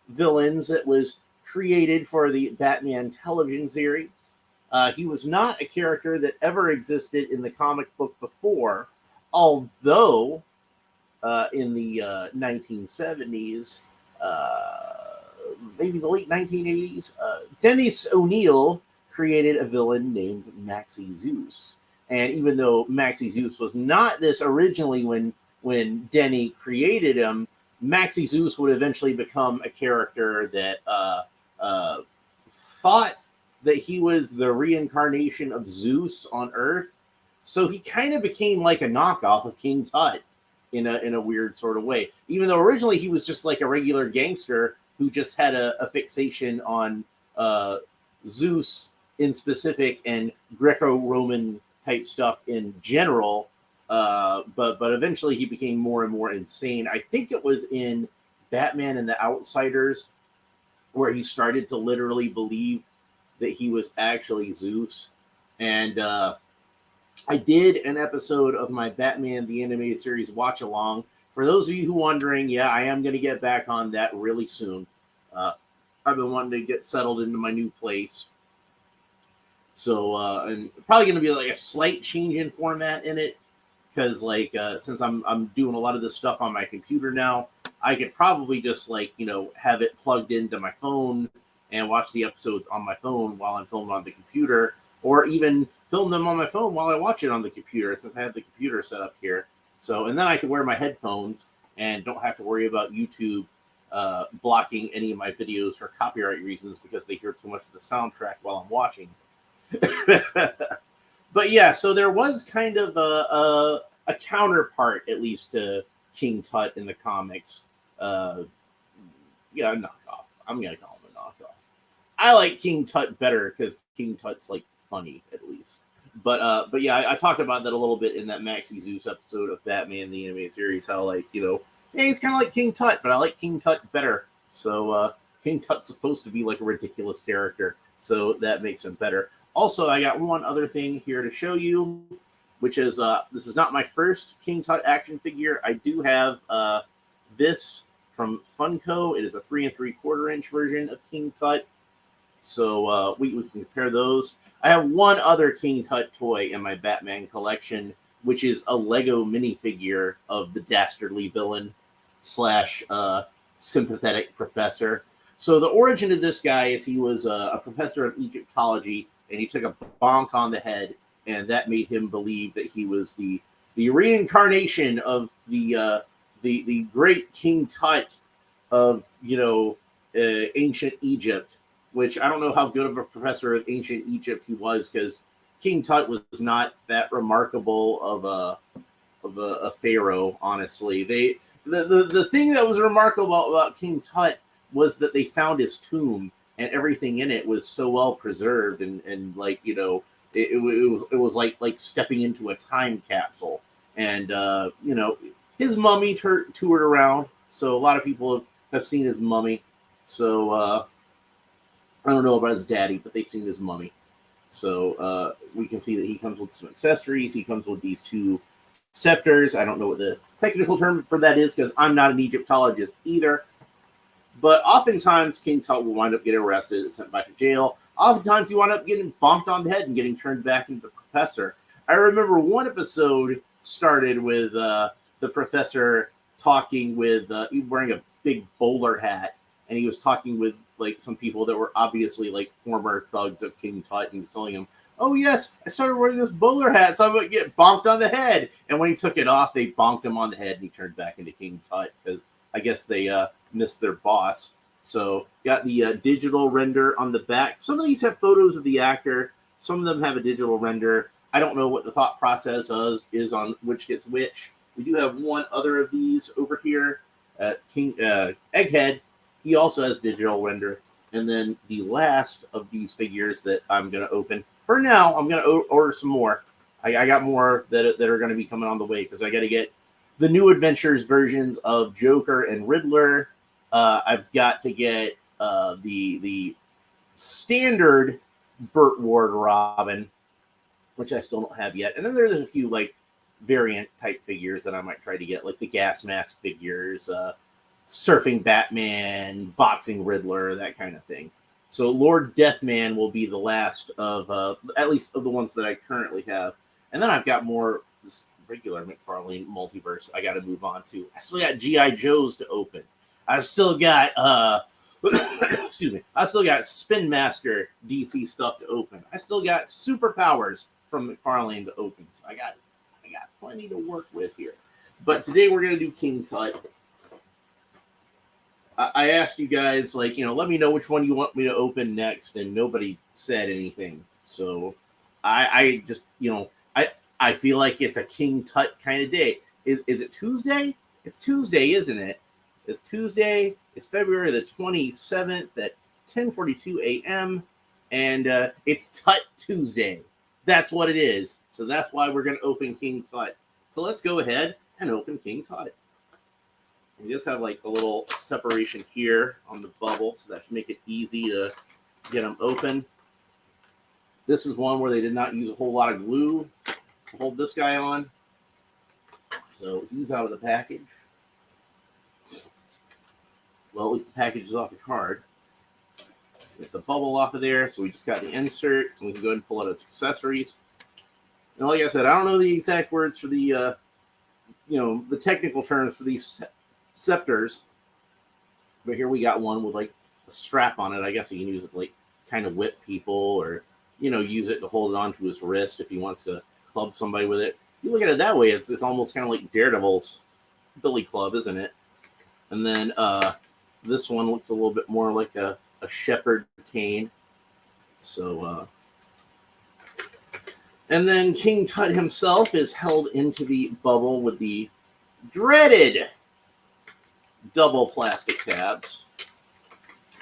villains that was created for the Batman television series. He was not a character that ever existed in the comic book before, although in the 1970s, maybe the late 1980s, Dennis O'Neil created a villain named Maxie Zeus. And even though Maxie Zeus was not this originally when Denny created him, Maxie Zeus would eventually become a character that uh, thought that he was the reincarnation of Zeus on Earth. So he kind of became like a knockoff of King Tut in a weird sort of way. Even though originally he was just like a regular gangster who just had a fixation on Zeus in specific and Greco-Roman type stuff in general. But eventually he became more and more insane. I think it was in Batman and the Outsiders where he started to literally believe that he was actually Zeus. And I did an episode of my Batman the Animated Series watch along. For those of you who are wondering, yeah, I am going to get back on that really soon. I've been wanting to get settled into my new place. So, and probably going to be like a slight change in format in it. Because, like, since I'm doing a lot of this stuff on my computer now, I could probably just, like, have it plugged into my phone and watch the episodes on my phone while I'm filming on the computer, or even film them on my phone while I watch it on the computer, since I have the computer set up here. So, and then I can wear my headphones and don't have to worry about YouTube blocking any of my videos for copyright reasons because they hear too much of the soundtrack while I'm watching. But yeah, so there was kind of a counterpart, at least, to King Tut in the comics. Yeah, a knockoff. I'm going to call him a knockoff. I like King Tut better because King Tut's, like, funny, at least. But yeah, I talked about that a little bit in that Maxie Zeus episode of Batman the Animated Series, how, like, yeah, he's kind of like King Tut, but I like King Tut better. So King Tut's supposed to be, like, a ridiculous character, so that makes him better. Also, I got one other thing here to show you, which is this is not my first King Tut action figure. I do have this from Funko. It is a 3 3/4 inch version of King Tut. So we can compare those. I have one other King Tut toy in my Batman collection, which is a Lego minifigure of the dastardly villain slash sympathetic professor. So the origin of this guy is he was a professor of Egyptology, and he took a bonk on the head, and that made him believe that he was the reincarnation of the great King Tut of ancient Egypt. Which I don't know how good of a professor of ancient Egypt he was, because King Tut was not that remarkable of a pharaoh. Honestly, the thing that was remarkable about King Tut was that they found his tomb, and everything in it was so well preserved, and like it was like stepping into a time capsule. And his mummy toured around, so a lot of people have seen his mummy. So I don't know about his daddy, but they've seen his mummy. So we can see that he comes with some accessories. He comes with these two scepters. I don't know what the technical term for that is, because I'm not an Egyptologist either. But oftentimes, King Tut will wind up getting arrested and sent back to jail. Oftentimes, you wind up getting bonked on the head and getting turned back into the professor. I remember one episode started with the professor talking with, wearing a big bowler hat, and he was talking with like some people that were obviously like former thugs of King Tut, and he was telling him, "Oh yes, I started wearing this bowler hat, so I'm gonna get bonked on the head." And when he took it off, they bonked him on the head, and he turned back into King Tut because I guess they missed their boss. So got the digital render on the back. Some of these have photos of the actor. Some of them have a digital render. I don't know what the thought process is on which gets which. We do have one other of these over here. King Egghead. He also has digital render. And then the last of these figures that I'm going to open. For now, I'm going to order some more. I got more that are going to be coming on the way, because I got to get the New Adventures versions of Joker and Riddler. I've got to get the standard Burt Ward Robin, which I still don't have yet. And then there's a few like variant type figures that I might try to get, like the gas mask figures, surfing Batman, boxing Riddler, that kind of thing. So Lord Deathman will be the last of, at least of the ones that I currently have. And then I've got more this regular Mcfarlane multiverse I got to move on to. I still got G.I. Joes to open. I still got, excuse me, I still got Spin Master DC stuff to open. I still got Superpowers from Mcfarlane to open. So I got plenty to work with here. But today we're going to do King Tut. I asked you guys, like, let me know which one you want me to open next, and nobody said anything. So I just, I feel like it's a King Tut kind of day. Is it Tuesday? It's Tuesday, isn't it? It's Tuesday. It's February the 27th at 10:42 a.m. And it's Tut Tuesday. That's what it is. So that's why we're going to open King Tut. So let's go ahead and open King Tut. We just have like a little separation here on the bubble, so that should make it easy to get them open. This is one where they did not use a whole lot of glue to hold this guy on. So he's out of the package. Well, at least the package is off the card. Get the bubble off of there, so we just got the insert, and we can go ahead and pull out its accessories. And like I said, I don't know the exact words for the, the technical terms for these scepters, but here we got one with like a strap on it. I guess you can use it to like kind of whip people, or use it to hold it onto his wrist if he wants to club somebody with it. You look at it that way, it's almost kind of like Daredevil's billy club, isn't it? And then this one looks a little bit more like a shepherd cane. So and then King Tut himself is held into the bubble with the dreaded double plastic tabs.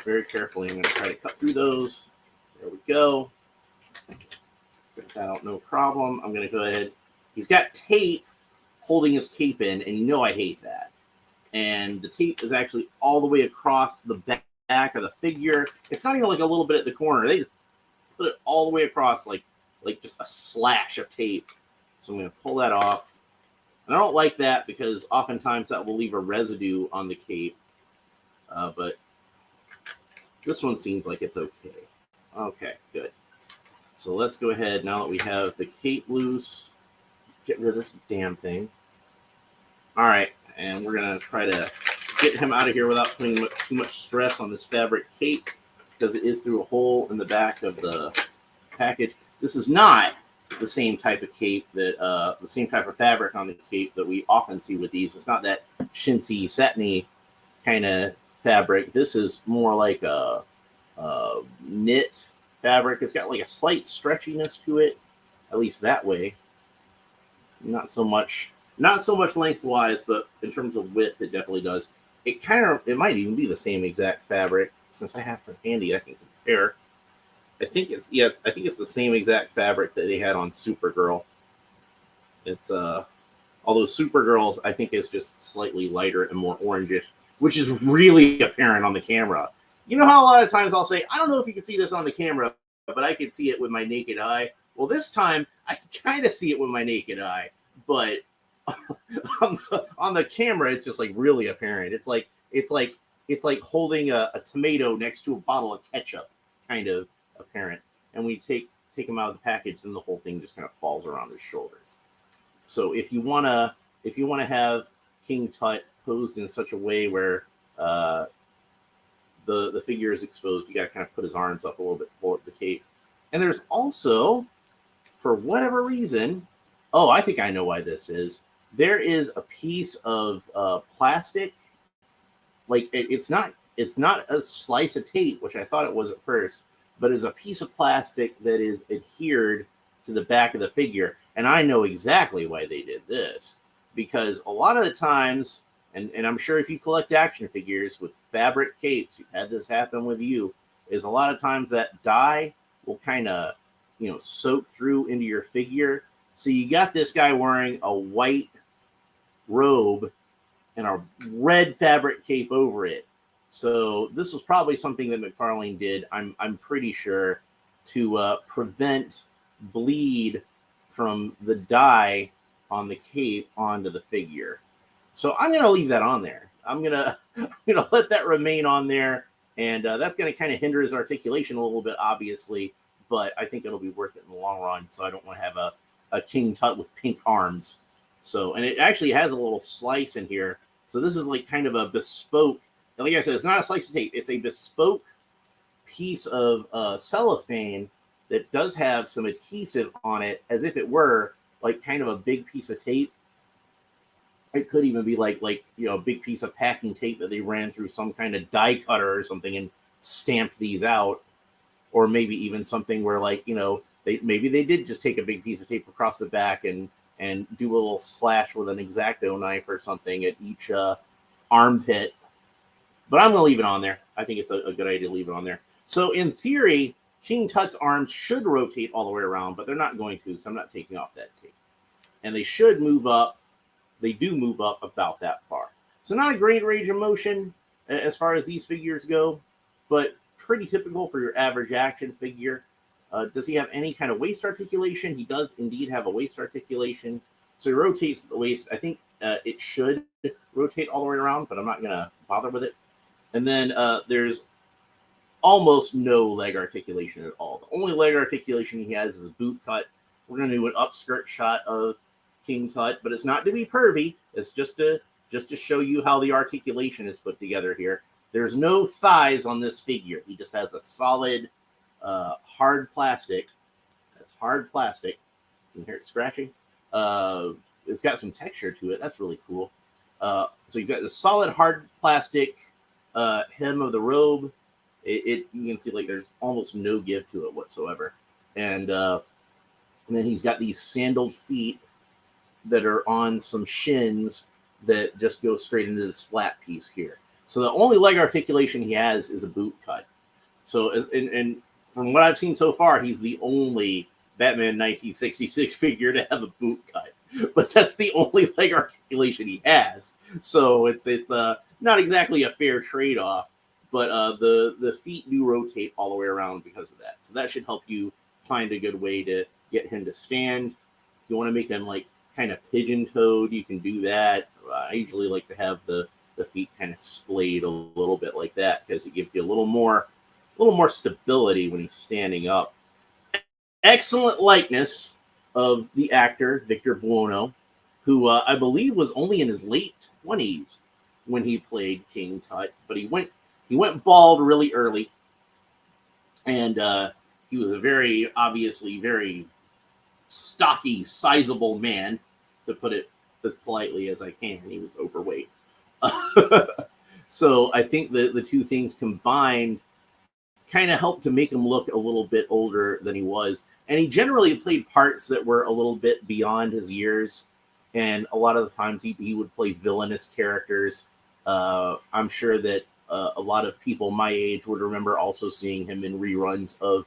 Very carefully, I'm going to try to cut through those. There we go. Get that out, no problem. I'm going to go ahead. He's got tape holding his cape in, and I hate that. And the tape is actually all the way across the back of the figure. It's not even like a little bit at the corner. They just put it all the way across, like just a slash of tape. So I'm going to pull that off. And I don't like that because oftentimes that will leave a residue on the cape. But this one seems like it's okay. Okay, good. So let's go ahead, now that we have the cape loose, get rid of this damn thing. All right, and we're going to try to get him out of here without putting too much stress on this fabric cape, because it is through a hole in the back of the package. This is not the same type of cape that the same type of fabric on the cape that we often see with these. It's not that chintzy, satiny kind of fabric. This is more like a knit fabric. It's got like a slight stretchiness to it, at least that way. Not so much lengthwise, but in terms of width, it definitely does. It might even be the same exact fabric. Since I have it handy, I can compare. I think it's the same exact fabric that they had on Supergirl. It's although Supergirl's I think is just slightly lighter and more orangish, which is really apparent on the camera. You know how a lot of times I'll say, I don't know if you can see this on the camera, but I can see it with my naked eye. Well, this time I can kind of see it with my naked eye, but on the camera it's just like really apparent. It's like holding a tomato next to a bottle of ketchup, kind of apparent. And we take him out of the package, then the whole thing just kind of falls around his shoulders. So if you wanna have King Tut posed in such a way where the figure is exposed, you gotta kind of put his arms up a little bit to pull up the cape. And there's also, for whatever reason, I think I know why this is. There is a piece of plastic, like it's not a slice of tape, which I thought it was at first, but it's a piece of plastic that is adhered to the back of the figure. And I know exactly why they did this, because a lot of the times, and I'm sure if you collect action figures with fabric capes, you've had this happen with you, is a lot of times that dye will kind of, soak through into your figure. So you got this guy wearing a white robe and a red fabric cape over it. So this was probably something that Mcfarlane did, I'm pretty sure, to prevent bleed from the dye on the cape onto the figure. So I'm going to leave that on there. I'm gonna let that remain on there, and that's gonna kind of hinder his articulation a little bit, obviously. But I think it'll be worth it in the long run. So I don't want to have a King Tut with pink arms. So, and it actually has a little slice in here. So this is like kind of a bespoke. Like I said, it's not a slice of tape. It's a bespoke piece of cellophane that does have some adhesive on it, as if it were like kind of a big piece of tape. It could even be like a big piece of packing tape that they ran through some kind of die cutter or something and stamped these out, or maybe even something where they did just take a big piece of tape across the back and do a little slash with an X-Acto knife or something at each armpit. But I'm going to leave it on there. I think it's a good idea to leave it on there. So in theory, King Tut's arms should rotate all the way around, but they're not going to, so I'm not taking off that tape. And they should move up. They do move up about that far. So not a great range of motion as far as these figures go, but pretty typical for your average action figure. Does he have any kind of waist articulation? He does indeed have a waist articulation. So he rotates the waist. I think it should rotate all the way around, but I'm not going to bother with it. And then there's almost no leg articulation at all. The only leg articulation he has is boot cut. We're going to do an upskirt shot of King Tut, but it's not to be pervy. It's just to show you how the articulation is put together here. There's no thighs on this figure. He just has a solid hard plastic. That's hard plastic. You can hear it scratching. It's got some texture to it. That's really cool. So you've got the solid hard plastic hem of the robe. You can see like there's almost no give to it whatsoever. And then he's got these sandaled feet that are on some shins that just go straight into this flat piece here. So the only leg articulation he has is a boot cut. So, and from what I've seen so far, he's the only Batman 1966 figure to have a boot cut. But that's the only leg articulation he has. So it's not exactly a fair trade-off. But the feet do rotate all the way around because of that. So that should help you find a good way to get him to stand. If you want to make him like kind of pigeon-toed, you can do that. I usually like to have the feet kind of splayed a little bit like that because it gives you a little more stability when he's standing up. Excellent likeness of the actor Victor Buono, who I believe was only in his late 20s when he played King Tut, but he went bald really early, and he was a obviously very stocky, sizable man, to put it as politely as I can. He was overweight. So I think the two things combined kind of helped to make him look a little bit older than he was. And he generally played parts that were a little bit beyond his years. And a lot of the times he would play villainous characters. I'm sure that a lot of people my age would remember also seeing him in reruns of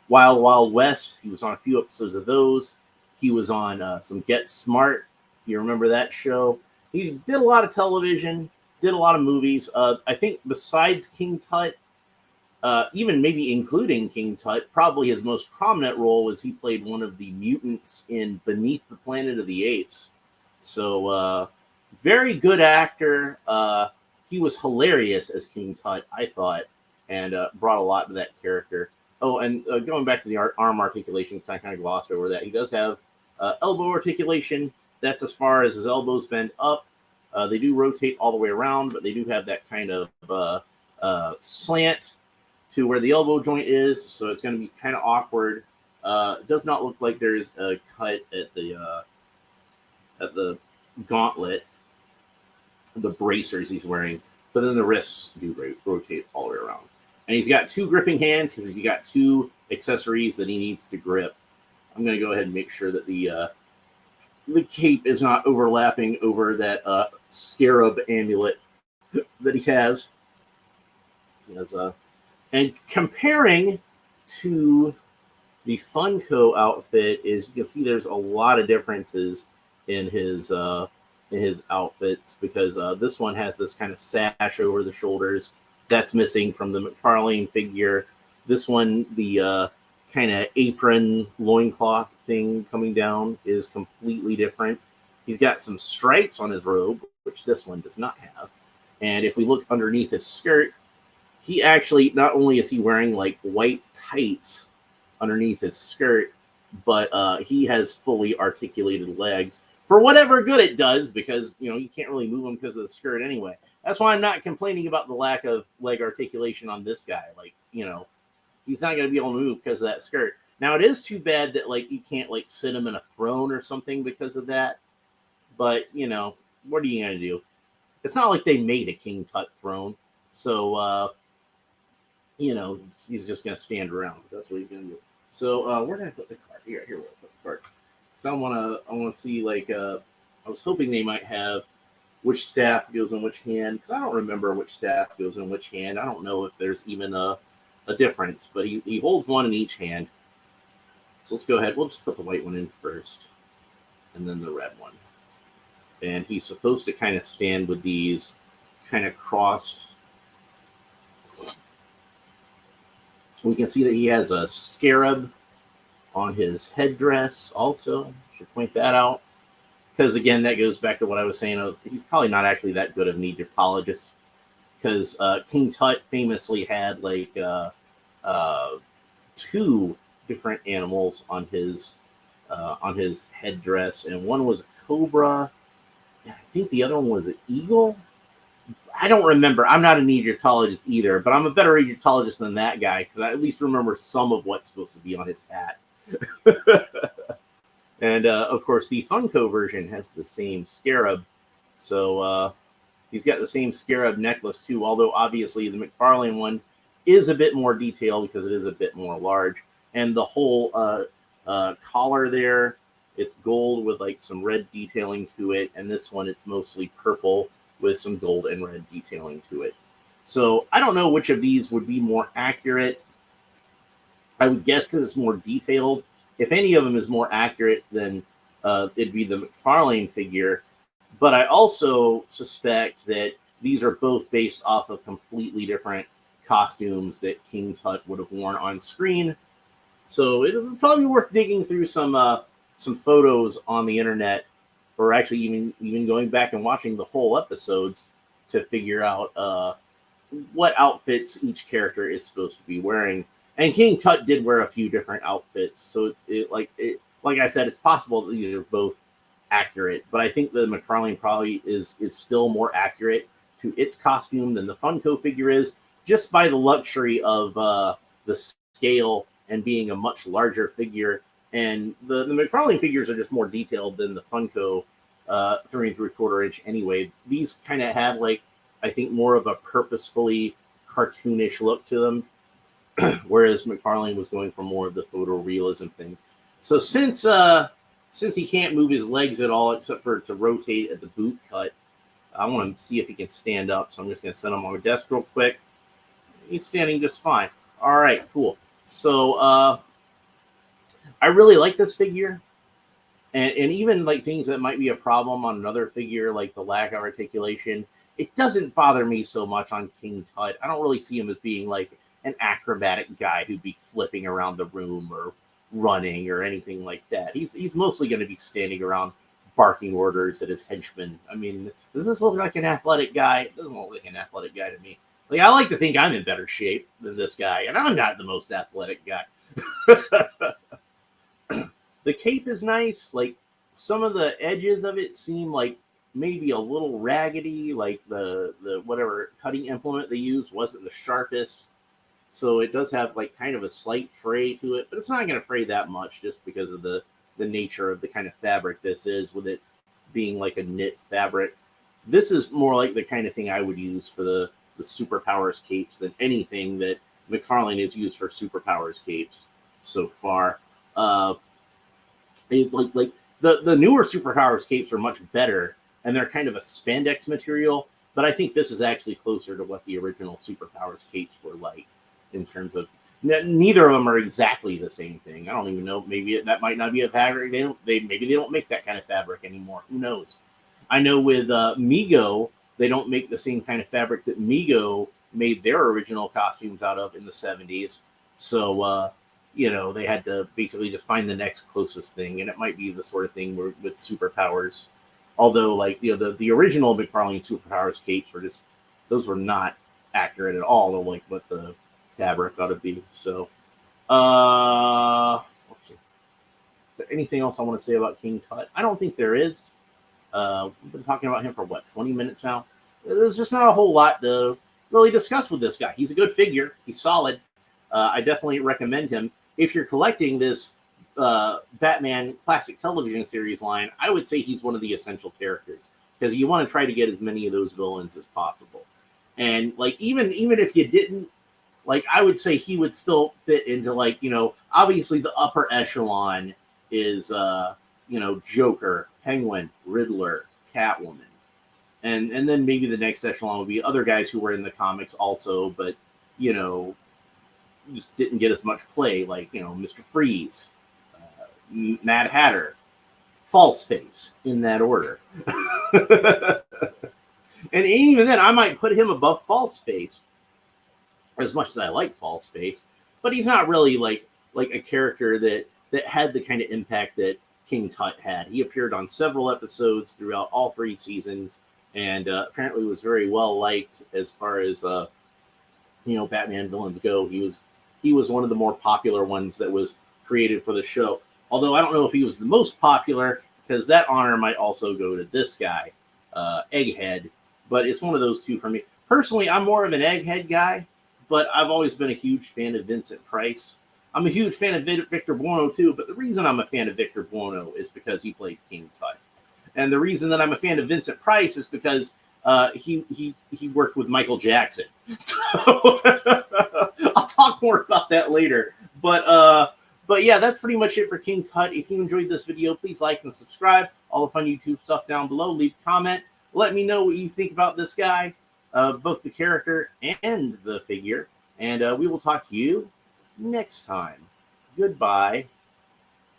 Wild Wild West. He was on a few episodes of those. He was on some Get Smart. You remember that show? He did a lot of television, did a lot of movies. I think besides King Tut, even maybe including King Tut, probably his most prominent role was he played one of the mutants in Beneath the Planet of the Apes. So very good actor. He was hilarious as King Tut, I thought, and brought a lot to that character. Oh, and going back to the arm articulation, because I kind of glossed over that, he does have elbow articulation. That's as far as his elbows bend up. They do rotate all the way around, but they do have that kind of slant to where the elbow joint is, so it's going to be kind of awkward. It does not look like there's a cut at the gauntlet, the bracers he's wearing, but then the wrists do rotate all the way around. And he's got two gripping hands because he's got two accessories that he needs to grip. I'm going to go ahead and make sure that the cape is not overlapping over that scarab amulet that he has. And comparing to the Funko outfit, is you can see there's a lot of differences in his outfits, because this one has this kind of sash over the shoulders that's missing from the Mcfarlane figure. This one, the kind of apron loincloth thing coming down is completely different. He's got some stripes on his robe, which this one does not have. And if we look underneath his skirt, he actually, not only is he wearing like white tights underneath his skirt, but he has fully articulated legs for whatever good it does, because you can't really move them because of the skirt anyway. That's why I'm not complaining about the lack of leg articulation on this guy. Like, he's not going to be able to move because of that skirt. Now, it is too bad that like you can't like sit him in a throne or something because of that. But what are you going to do? It's not like they made a King Tut throne, so he's just going to stand around. That's what he's going to do. So where did I put the card? Here we'll put the card. So I want to see, like, I was hoping they might have which staff goes in which hand, because I don't remember which staff goes in which hand. I don't know if there's even a difference, but he holds one in each hand. So let's go ahead. We'll just put the white one in first, and then the red one. And he's supposed to kind of stand with these kind of crossed. We can see that he has a scarab on his headdress also. Should point that out. Because, again, that goes back to what I was saying. He's probably not actually that good of an Egyptologist. Because King Tut famously had, like, 2 different animals on his headdress. And one was a cobra. And I think the other one was an eagle. I don't remember. I'm not an Egyptologist either, but I'm a better Egyptologist than that guy, because I at least remember some of what's supposed to be on his hat. And, of course, the Funko version has the same scarab. So he's got the same scarab necklace, too, although obviously the Mcfarlane one is a bit more detailed because it is a bit more large. And the whole collar there, it's gold with, like, some red detailing to it. And this one, it's mostly purple with some gold and red detailing to it. So I don't know which of these would be more accurate. I would guess because it's more detailed. If any of them is more accurate, then it'd be the Mcfarlane figure. But I also suspect that these are both based off of completely different costumes that King Tut would have worn on screen. So it would probably be worth digging through some photos on the internet, or actually even going back and watching the whole episodes to figure out what outfits each character is supposed to be wearing. And King Tut did wear a few different outfits, so like I said, it's possible that these are both accurate. But I think the Mcfarlane probably is still more accurate to its costume than the Funko figure is, just by the luxury of the scale and being a much larger figure. And the Mcfarlane figures are just more detailed than the Funko 3 3/4 inch anyway. These kind of have, like, I think, more of a purposefully cartoonish look to them, whereas Mcfarlane was going for more of the photorealism thing. So since he can't move his legs at all except for to rotate at the boot cut, I want to see if he can stand up. So I'm just going to set him on my desk real quick. He's standing just fine. All right, cool. So I really like this figure. And even like things that might be a problem on another figure, like the lack of articulation, it doesn't bother me so much on King Tut. I don't really see him as being like an acrobatic guy who'd be flipping around the room or running or anything like that. He's mostly going to be standing around barking orders at his henchmen. I mean, does this look like an athletic guy? It doesn't look like an athletic guy to me. Like, I like to think I'm in better shape than this guy, and I'm not the most athletic guy. The cape is nice. Like, some of the edges of it seem like maybe a little raggedy, like the whatever cutting implement they used wasn't the sharpest. So it does have like kind of a slight fray to it, but it's not going to fray that much just because of the nature of the kind of fabric this is, with it being like a knit fabric. This is more like the kind of thing I would use for the superpowers capes than anything that Mcfarlane has used for superpowers capes so far. Like the newer superpowers capes are much better, and they're kind of a spandex material, but I think this is actually closer to what the original superpowers capes were like, in terms of neither of them are exactly the same thing. I don't even know. Maybe that might not be a fabric. Maybe they don't make that kind of fabric anymore. Who knows? I know with Mego, they don't make the same kind of fabric that Mego made their original costumes out of in the 70s. So, they had to basically just find the next closest thing. And it might be the sort of thing with superpowers. Although, like, the original Mcfarlane superpowers capes were just those were not accurate at all to like what the fabric ought to be. So, let's see. Is there anything else I want to say about King Tut? I don't think there is. We've been talking about him for what, 20 minutes now? There's just not a whole lot to really discuss with this guy. He's a good figure. He's solid. I definitely recommend him. If you're collecting this Batman classic television series line, I would say he's one of the essential characters because you want to try to get as many of those villains as possible. And like even if you didn't, like I would say he would still fit into like, you know, obviously the upper echelon is you know, Joker, Penguin, Riddler, Catwoman. And then maybe the next echelon would be other guys who were in the comics also, but you know, just didn't get as much play, like, you know, Mr. Freeze, Mad Hatter, False Face, in that order. And even then, I might put him above False Face, as much as I like False Face, but he's not really like a character that had the kind of impact that King Tut had. He appeared on several episodes throughout all 3 seasons, and apparently was very well liked as far as you know, Batman villains go. He was one of the more popular ones that was created for the show. Although I don't know if he was the most popular, because that honor might also go to this guy, Egghead. But it's one of those two for me. Personally, I'm more of an Egghead guy, but I've always been a huge fan of Vincent Price. I'm a huge fan of Victor Buono too, but the reason I'm a fan of Victor Buono is because he played King Tut. And the reason that I'm a fan of Vincent Price is because he worked with Michael Jackson. So I'll talk more about that later. But yeah, that's pretty much it for King Tut. If you enjoyed this video, please like and subscribe. All the fun YouTube stuff down below. Leave a comment. Let me know what you think about this guy, both the character and the figure. And we will talk to you next time. Goodbye.